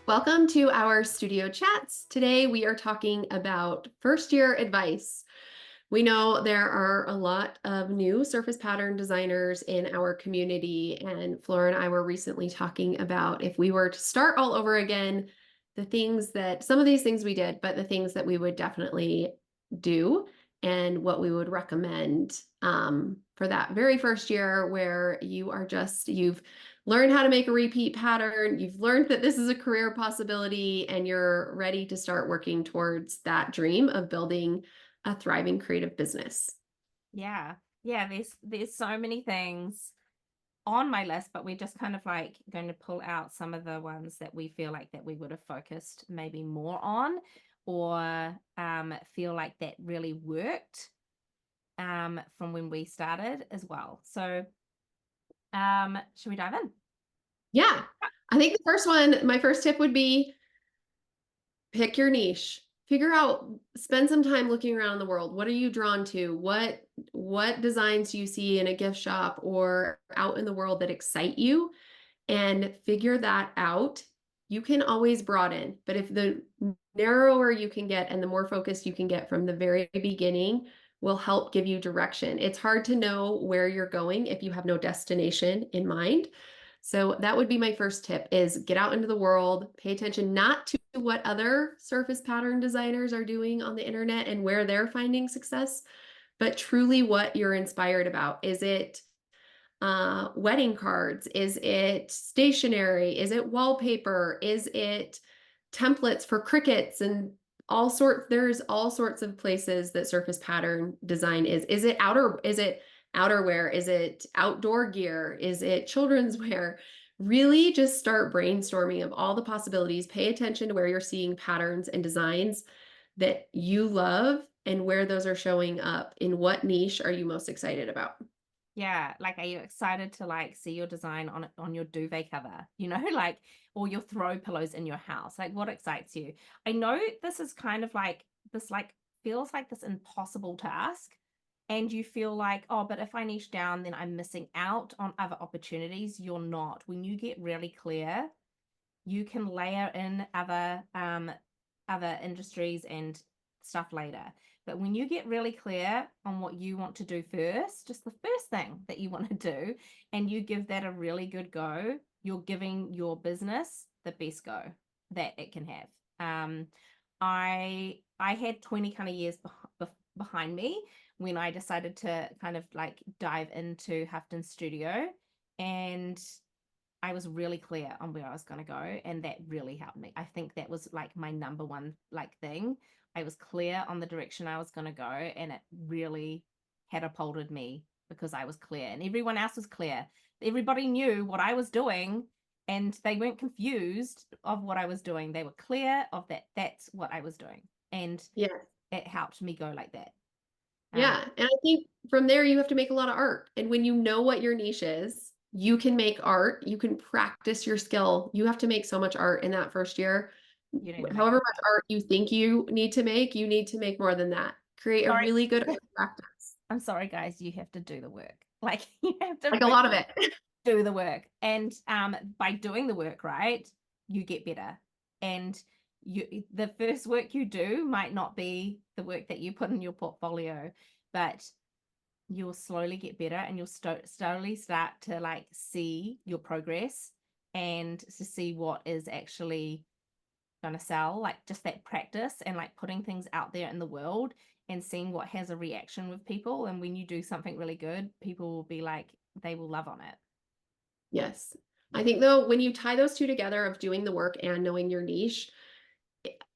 Welcome to our studio chats. Today we are talking about first year advice. We know there are a lot of new surface pattern designers in our community, and Fleur and I were recently talking about if we were to start all over again, some of these things we did, but the things that we would definitely do and what we would recommend for that very first year where you've learned how to make a repeat pattern, you've learned that this is a career possibility, and you're ready to start working towards that dream of building a thriving creative business. Yeah. Yeah, there's so many things on my list, but we're just kind of like going to pull out some of the ones that we feel like that we would have focused maybe more on or feel like that really worked from when we started as well. So should we dive in? Yeah. I think my first tip would be pick your niche. Spend some time looking around the world. What are you drawn to? What designs do you see in a gift shop or out in the world that excite you? And figure that out. You can always broaden, but if the narrower you can get and the more focused you can get from the very beginning will help give you direction. It's hard to know where you're going if you have no destination in mind. So that would be my first tip is get out into the world, pay attention not to what other surface pattern designers are doing on the internet and where they're finding success, but truly what you're inspired about. Is it wedding cards? Is it stationery? Is it wallpaper? Is it templates for crickets and there's all sorts of places that surface pattern design is. Is it outerwear? Is it outdoor gear? Is it children's wear? Really just start brainstorming of all the possibilities. Pay attention to where you're seeing patterns and designs that you love and where those are showing up. In what niche are you most excited about? Yeah, like are you excited to like see your design on your duvet cover, like or your throw pillows in your house? Like what excites you? I know this is kind of like this like feels like this impossible task and you feel like, oh, but if I niche down, then I'm missing out on other opportunities. You're not. When you get really clear, you can layer in other industries and stuff later. But when you get really clear on what you want to do first, just the first thing that you want to do, and you give that a really good go, you're giving your business the best go that it can have. I had 20 kind of years behind me when I decided to kind of like dive into Houghton Studio, and I was really clear on where I was going to go, and that really helped me. I think that was like my number one like thing. I was clear on the direction I was going to go, and it really catapulted me because I was clear, and everyone else was clear. Everybody knew what I was doing, and they weren't confused of what I was doing. They were clear of that. That's what I was doing, and Yeah. it helped me go like that. Um, Yeah. And I think from there, you have to make a lot of art. And when you know what your niche is, you can make art, you can practice your skill. You have to make so much art in that first year. you need to make However it. much art you think you need to make more than that. Create a Sorry, really good art practice, I'm sorry, guys. You have to do the work. Like you have to like a lot of it. do the work, and by doing the work right, you get better. And the first work you do might not be the work that you put in your portfolio, but you'll slowly get better, and you'll slowly start to like see your progress and to see what is actually going to sell, like just that practice and like putting things out there in the world and seeing what has a reaction with people. And when you do something really good, people will be like, they will love on it. Yes. I think though, when you tie those two together of doing the work and knowing your niche,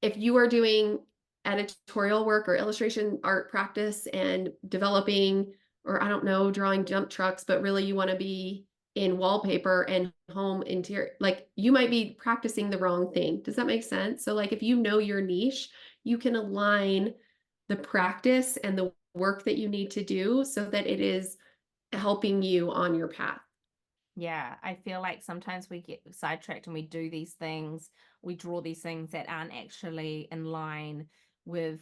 if you are doing editorial work or illustration art practice and developing, or I don't know, drawing dump trucks, but really you want to be in wallpaper and home interior, like you might be practicing the wrong thing. Does that make sense? So, like, if you know your niche, you can align the practice and the work that you need to do so that it is helping you on your path. Yeah, I feel like sometimes we get sidetracked and we do these things, we draw these things that aren't actually in line with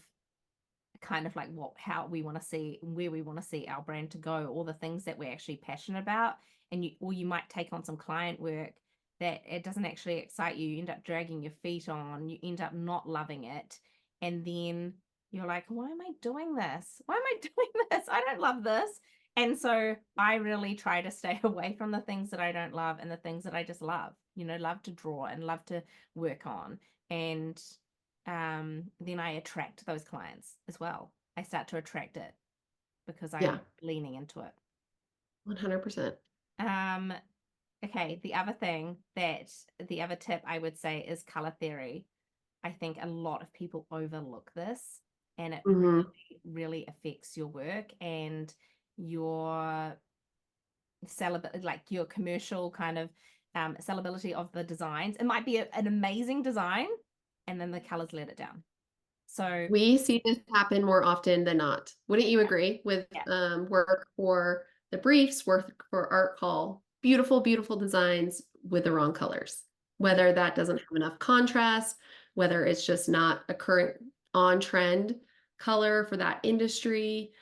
kind of like how we want to see, where we want to see our brand to go, or the things that we're actually passionate about. And you might take on some client work that it doesn't actually excite you. You end up dragging your feet on, you end up not loving it. And then you're like, why am I doing this? Why am I doing this? I don't love this. And so I really try to stay away from the things that I don't love and the things that I just love, love to draw and love to work on. And then I attract those clients as well. I start to attract it because Yeah, I'm leaning into it. 100%. Um, okay, the other tip I would say is color theory. I think a lot of people overlook this, and it Hmm. really, really affects your work and your sellability, like your commercial kind of sellability of the designs. It might be an amazing design, and then the colors let it down. So We see this happen more often than not. Wouldn't you agree with yeah, work for the briefs, work for art call? Beautiful, beautiful designs with the wrong colors. yeah, Whether that doesn't have enough contrast, whether it's just not a current on trend color for that industry.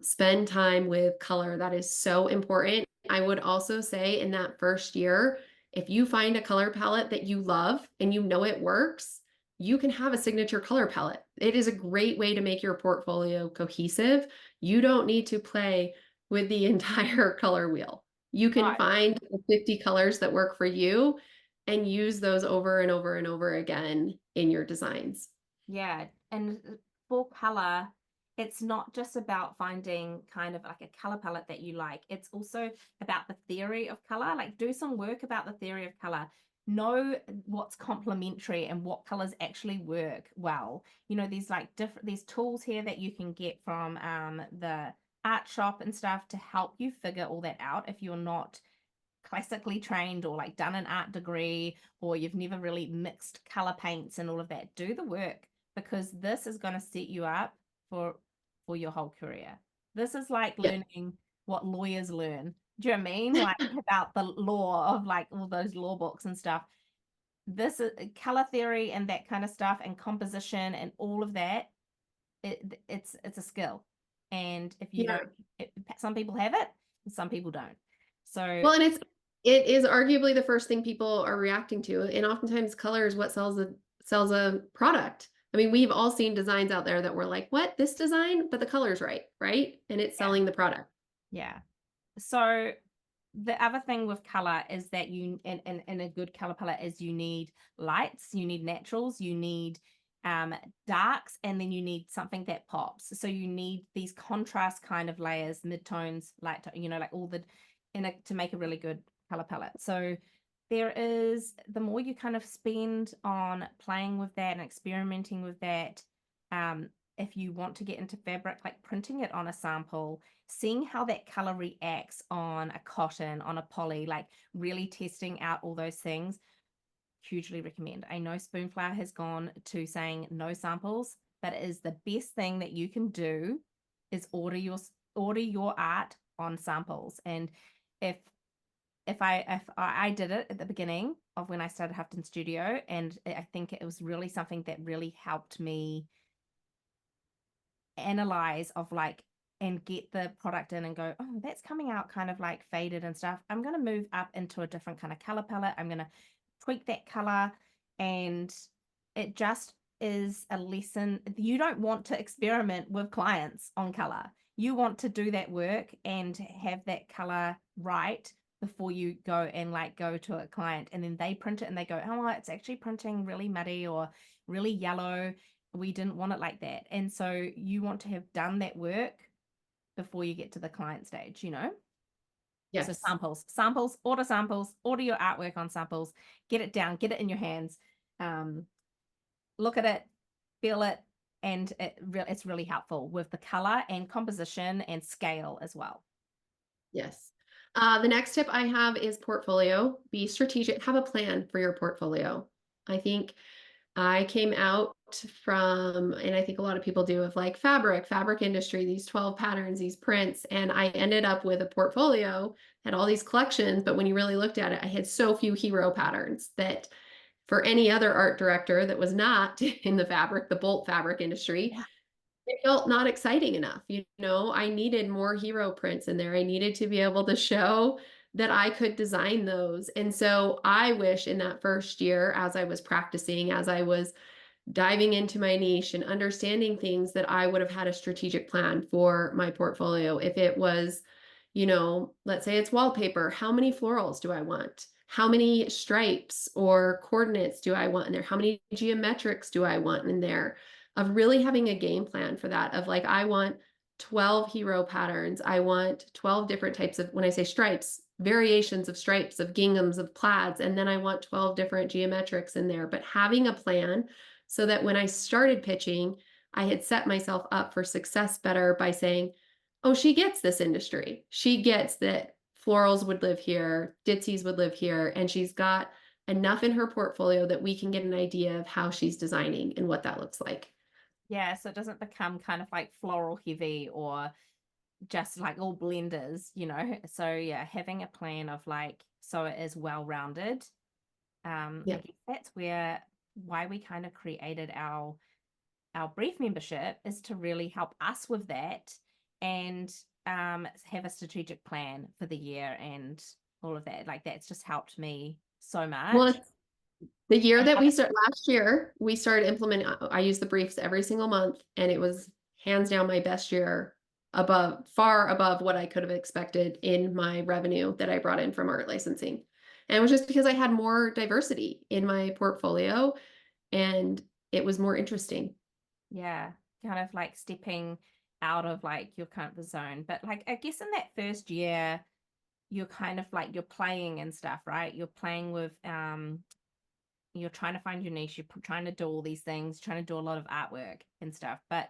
Spend time with color. That is so important. I would also say in that first year, if you find a color palette that you love and you know it works, you can have a signature color palette. It is a great way to make your portfolio cohesive. You don't need to play with the entire color wheel. You no, can find the 50 colors that work for you and use those over and over and over again in your designs. yeah, and for color, it's not just about finding kind of like a color palette that you like. It's also about the theory of color. Like, do some work about the theory of color. Know what's complementary and what colors actually work well. These like different these tools here that you can get from the art shop and stuff to help you figure all that out if you're not classically trained or like done an art degree or you've never really mixed color paints and all of that. Do the work because this is going to set you up for your whole career. This is like Yeah. learning what lawyers learn. Do you know what I mean? Like about the law of like all those law books and stuff. This is color theory and that kind of stuff and composition and all of that. It's a skill. And if you don't, Yeah. some people have it, and some people don't. So Well, and it is arguably the first thing people are reacting to, and oftentimes color is what sells a product. I mean, we've all seen designs out there that we're like, "What? This design?" But the color's right, right? And it's yeah, selling the product. yeah. So the other thing with color is that you in a good color palette is you need lights, you need naturals, you need darks, and then you need something that pops. So you need these contrast kind of layers, midtones, like all the to make a really good color palette. So there is the more you kind of spend on playing with that and experimenting with that, if you want to get into fabric, like printing it on a sample, seeing how that color reacts on a cotton, on a poly, like really testing out all those things, hugely recommend. I know Spoonflower has gone to saying no samples, but it is the best thing that you can do is order your art on samples. And if if I did it at the beginning of when I started Houghton Studio, and I think it was really something that really helped me analyze of like and get the product in and go, oh, that's coming out kind of like faded and stuff. I'm going to move up into a different kind of color palette. I'm going to tweak that color. And it just is a lesson. You don't want to experiment with clients on color. You want to do that work and have that color right before you go and like go to a client and then they print it and they go, oh, it's actually printing really muddy or really yellow. We didn't want it like that. And so you want to have done that work before you get to the client stage. So Yes. samples, order your artwork on samples, get it down, get it in your hands, um, look at it, feel it, and it's really helpful with the color and composition and scale as well. Yes. The next tip I have is portfolio. Be strategic. Have a plan for your portfolio. I think I came out from, and I think a lot of people do, of like fabric industry, these 12 patterns, these prints, and I ended up with a portfolio, had all these collections, but when you really looked at it, I had so few hero patterns that for any other art director that was not in the bolt fabric industry, Yeah. it felt not exciting enough. I needed more hero prints in there. I needed to be able to show that I could design those. And so I wish in that first year, as I was practicing, as I was diving into my niche and understanding things, that I would have had a strategic plan for my portfolio. If it was, let's say it's wallpaper, how many florals do I want? How many stripes or coordinates do I want in there? How many geometrics do I want in there? Of really having a game plan for that, of like, I want 12 hero patterns. I want 12 different types of, when I say stripes, variations of stripes, of ginghams, of plaids, and then I want 12 different geometrics in there. But having a plan so that when I started pitching, I had set myself up for success better by saying, oh, she gets this industry. She gets that florals would live here, ditzies would live here, and she's got enough in her portfolio that we can get an idea of how she's designing and what that looks like. Yeah, so it doesn't become kind of like floral heavy or just like all blenders, you know. So yeah, having a plan of like so it is well rounded. I Yeah. guess that's where why we kind of created our brief membership is to really help us with that and have a strategic plan for the year and all of that. Like that's just helped me so much. Well, the year And that other, we start last year, we started implementing, I use the briefs every single month, and it was hands down my best year, far above what I could have expected in my revenue that I brought in from art licensing. And it was just because I had more diversity in my portfolio and it was more interesting. yeah, kind of like stepping out of like your comfort zone. But like I guess in that first year, you're kind of like you're playing and stuff, right? You're playing with you're trying to find your niche, you're trying to do all these things, trying to do a lot of artwork and stuff, but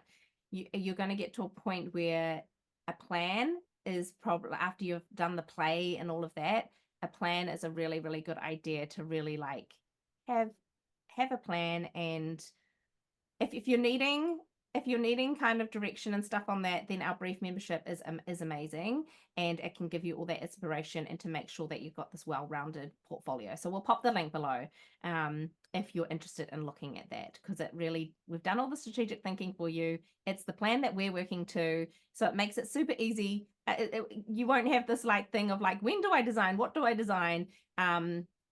you're going to get to a point where a plan is probably after you've done the play and all of that, a plan is a really, really good idea to really like have have a plan. And if you're needing kind of direction and stuff on that, then our brief membership is amazing, and it can give you all that inspiration and to make sure that you've got this well-rounded portfolio. So we'll pop the link below if you're interested in looking at that, because it really we've done all the strategic thinking for you. It's the plan that we're working to, so it makes it super easy. You won't have this like thing of like, when do I design, what do I design?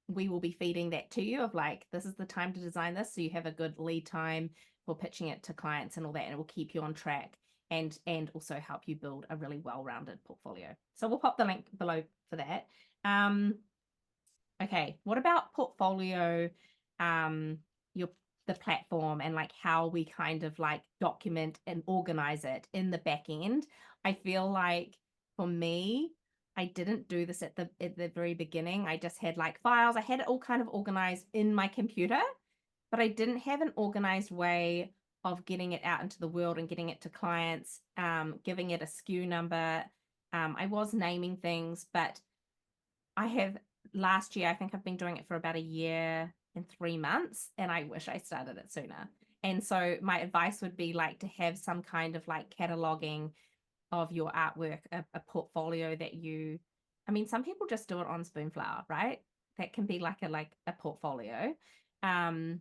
We will be feeding that to you of like, this is the time to design this, so you have a good lead time for pitching it to clients and all that, and it will keep you on track and also help you build a really well-rounded portfolio. So we'll pop the link below for that. Okay, what about portfolio, your the platform and like how we kind of like document and organize it in the back end? I feel like for me, I didn't do this at the very beginning. I just had like files. I had it all kind of organized in my computer, but I didn't have an organized way of getting it out into the world and getting it to clients, giving it a SKU number. I was naming things, but I have last year, I think I've been doing it for about a year and 3 months, and I wish I started it sooner. And so my advice would be like to have some kind of like cataloging of your artwork, a portfolio that you, I mean, some people just do it on Spoonflower, right? That can be like a portfolio. Um,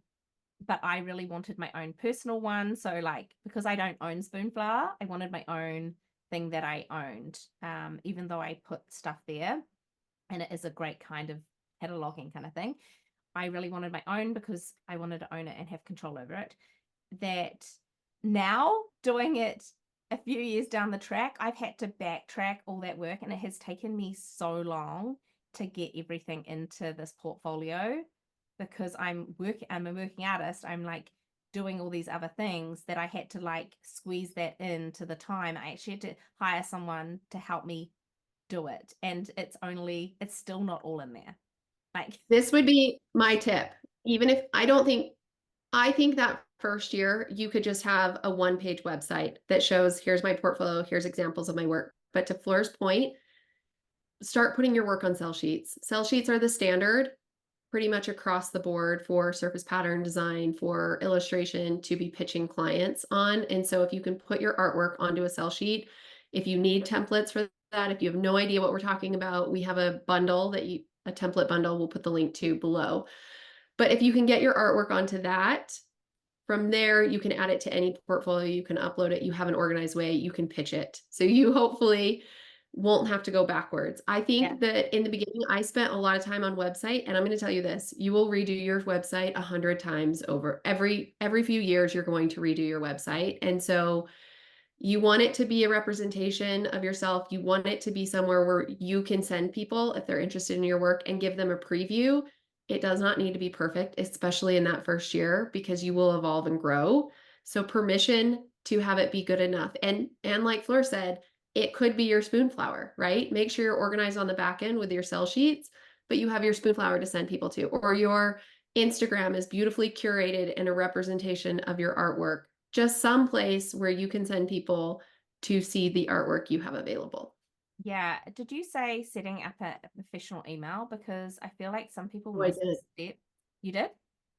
but I really wanted my own personal one. So like, because I don't own Spoonflower, I wanted my own thing that I owned, even though I put stuff there and it is a great kind of cataloging kind of thing. I really wanted my own because I wanted to own it and have control over it. That now doing it a few years down the track, I've had to backtrack all that work, and it has taken me so long to get everything into this portfolio because I'm a working artist. I'm like doing all these other things that I had to like squeeze that into the time. I actually had to hire someone to help me do it. And it's still not all in there. Like, This would be my tip. Even if I don't think, I think that first year you could just have a one-page website that shows, here's my portfolio, here's examples of my work. But to Fleur's point, start putting your work on sell sheets. Sell sheets are the standard pretty much across the board for surface pattern design, for illustration to be pitching clients on. And so if you can put your artwork onto a sell sheet, if you need templates for that, if you have no idea what we're talking about, we have a bundle a template bundle, we'll put the link to below. But if you can get your artwork onto that, from there, you can add it to any portfolio, you can upload it, you have an organized way, you can pitch it. So you hopefully won't have to go backwards. I Yeah. think that in the beginning, I spent a lot of time on website, and I'm going to tell you this, you will redo your website 100 times over. Every few years, you're going to redo your website. And so you want it to be a representation of yourself. You want it to be somewhere where you can send people if they're interested in your work and give them a preview. It does not need to be perfect, especially in that first year, because you will evolve and grow. So permission to have it be good enough. And like Fleur said, it could be your spoonflower, right? Make sure you're organized on the back end with your sell sheets, but you have your spoonflower to send people to, or your Instagram is beautifully curated and a representation of your artwork, just some place where you can send people to see the artwork you have available. Yeah. Did you say setting up a professional email? Because I feel like some people Oh, I miss did. this step. You did?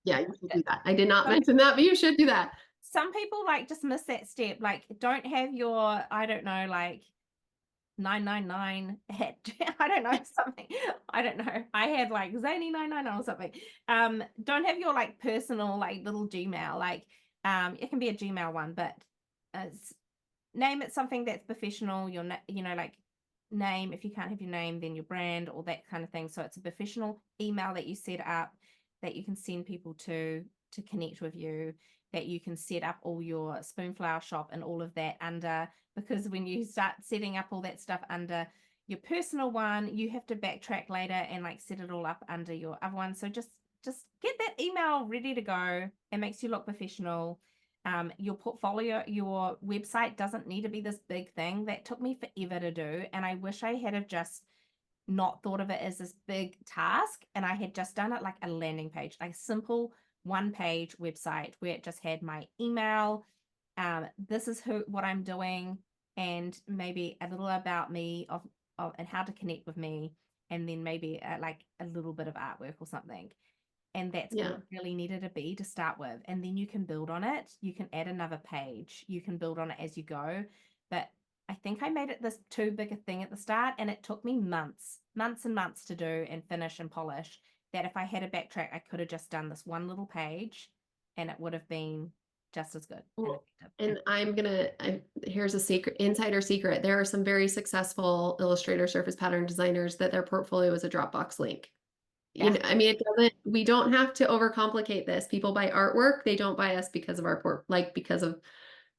Yeah, you should Good. do that. I did not Some mention that, but you should do that. some people like just miss that step. Like don't have your, I don't know, like 999 at I don't know something. I don't know. I had like Zany 999 or something. Don't have your like personal like little Gmail. Like it can be a Gmail one, but name it something that's professional. Your like name. If you can't have your name, then your brand or that kind of thing. So it's a professional email that you set up that you can send people to connect with you. That you can set up all your Spoonflower shop and all of that under, because when you start setting up all that stuff under your personal one, you have to backtrack later and like set it all up under your other one. So just get that email ready to go. It makes you look professional. Your portfolio, your website doesn't need to be this big thing. That took me forever to do, and I wish I had have just not thought of it as this big task, and I had just done it like a landing page, like a simple one page website where it just had my email, this is what I'm doing, and maybe a little about me of and how to connect with me, and then maybe like a little bit of artwork or something. And that's all Yeah. it really needed to be to start with. And then you can build on it. You can add another page. You can build on it as you go. But I think I made it this too big a thing at the start, and it took me months and months to do and finish and polish. That if I had a backtrack, I could have just done this one little page, and it would have been just as good and Well, effective. and here's a secret, insider secret. There are some very successful illustrator surface pattern designers that their portfolio is a Dropbox link. You Yeah, know, I mean, we don't have to overcomplicate this. People buy artwork, they don't buy us because of because of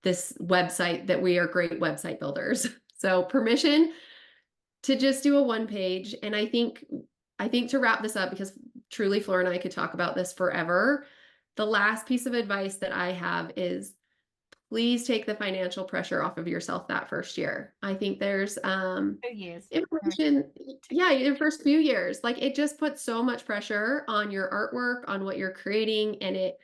this website that we are great website builders. So permission to just do a one page. And I think to wrap this up, because truly Fleur and I could talk about this forever. The last piece of advice that I have is please take the financial pressure off of yourself that first year. I think there's 2 years. No, information, two yeah, years. your first few years, like it just puts so much pressure on your artwork, on what you're creating, and it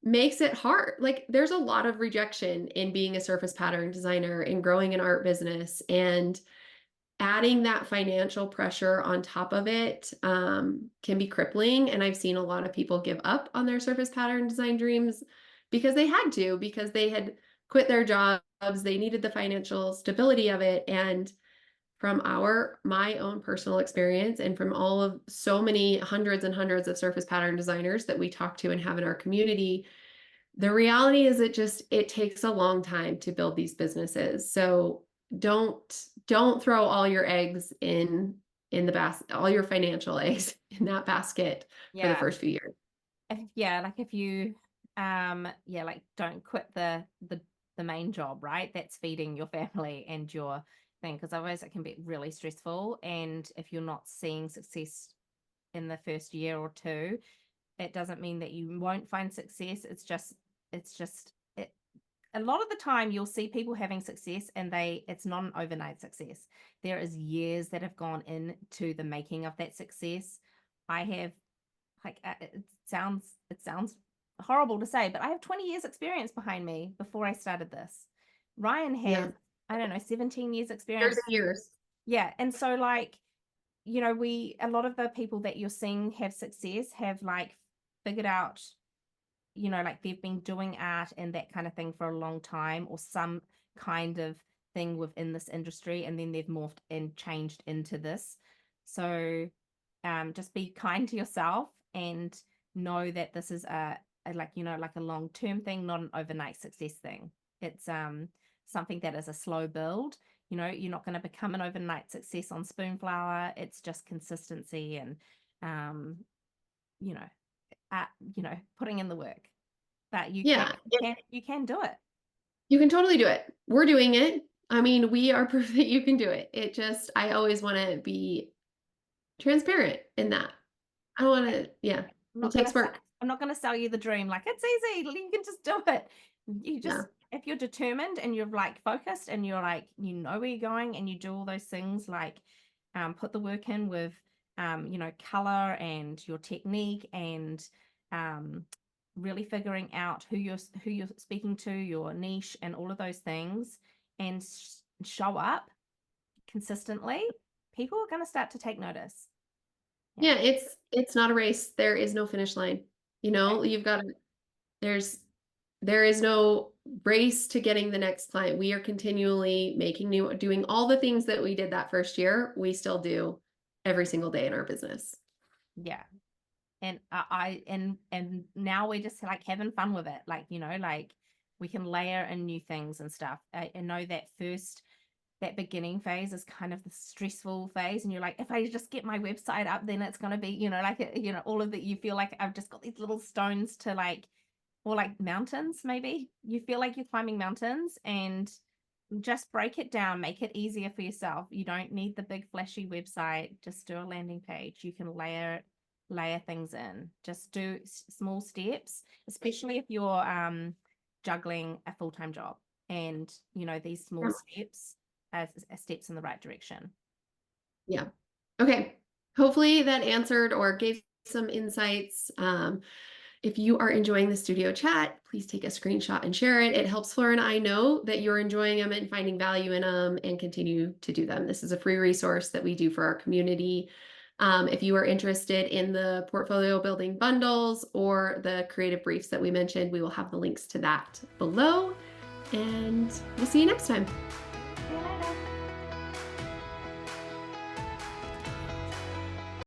makes it hard. Like there's a lot of rejection in being a surface pattern designer and growing an art business, and adding that financial pressure on top of it can be crippling. And I've seen a lot of people give up on their surface pattern design dreams because they had to, because they had quit their jobs, they needed the financial stability of it. And from my own personal experience, and from all of so many hundreds and hundreds of surface pattern designers that we talk to and have in our community, the reality is it takes a long time to build these businesses. So don't throw all your eggs in the basket, all your financial eggs in that basket for the Yeah. first few years. Yeah, like if you yeah, like don't quit the main job, right? That's feeding your family and your thing, because otherwise it can be really stressful. And if you're not seeing success in the first year or two, it doesn't mean that you won't find success. It's just a lot of the time you'll see people having success, and it's not an overnight success. There is years that have gone into the making of that success. I have like it sounds horrible to say, but I have 20 years experience behind me before I started this. Ryan Yeah. has, I don't know, 17 years Years experience. and years. Yeah, and so like, we a lot of the people that you're seeing have success have like figured out, like they've been doing art and that kind of thing for a long time, or some kind of thing within this industry, and then they've morphed and changed into this. So just be kind to yourself and know that this is like a long-term thing, not an overnight success thing. It's something that is a slow build, you're not going to become an overnight success on Spoonflower. It's just consistency and, you know, putting in the work. But Yeah. you can do it. You can totally do it. We're doing it. I mean, we are proof that you can do it. It just, I always want to be transparent in that. I don't want to, yeah, I'm it not gonna takes work. I'm not gonna sell you the dream like it's easy. You can just do it. You Yeah. just if you're determined and you're like focused and you're like where you're going and you do all those things like put the work in with color and your technique and um really figuring out who you're speaking to, your niche and all of those things and show up consistently, people are going to start to take notice. Yeah. Yeah, it's not a race. There is no finish line. You know, you've got to, there's there is no race to getting the next client. We are continually making new, doing all the things that we did that first year, we still do every single day in our business. Yeah. And and now we're just like having fun with it. Like, like we can layer in new things and stuff. I know that beginning phase is kind of the stressful phase. And you're like, if I just get my website up, then it's going to be, all of that. You feel like I've just got these little stones to like, or like mountains, maybe you feel like you're climbing mountains and just break it down, make it easier for yourself. You don't need the big flashy website. Just do a landing page. You can layer things in. Just do small steps, especially if you're juggling a full-time job. And these small steps as steps in the right direction. Yeah. Okay. Hopefully that answered or gave some insights. If you are enjoying the studio chat, please take a screenshot and share it. It helps Fleur and I know that you're enjoying them and finding value in them and continue to do them. This is a free resource that we do for our community. If you are interested in the portfolio building bundles or the creative briefs that we mentioned, we will have the links to that below. And we'll see you next time. See you later.